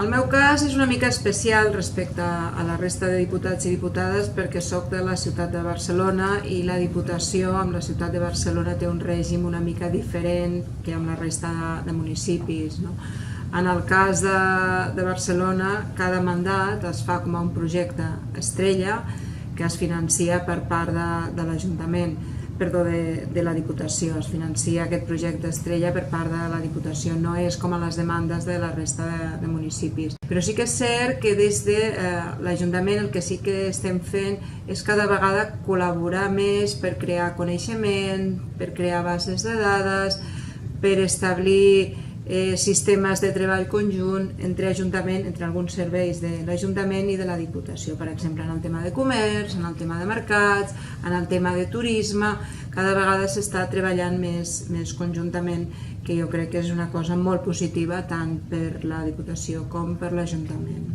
El meu cas és una mica especial respecte a la resta de diputats i diputades perquè sóc de la ciutat de Barcelona i la Diputació amb la ciutat de Barcelona té un règim una mica diferent que amb la resta de municipis, no? En el cas de Barcelona, cada mandat es fa com a un projecte estrella que es financia per part de l'Ajuntament, perdó, de la Diputació. Es financia aquest projecte estrella per part de la Diputació, no és com a les demandes de la resta de municipis. Però sí que és cert que des de l'Ajuntament el que sí que estem fent és cada vegada col·laborar més per crear coneixement, per crear bases de dades, per establir sistemes de treball conjunt entre alguns serveis de l'Ajuntament i de la Diputació, per exemple en el tema de comerç, en el tema de mercats, en el tema de turisme. Cada vegada s'està treballant més conjuntament, que jo crec que és una cosa molt positiva tant per la Diputació com per l'Ajuntament.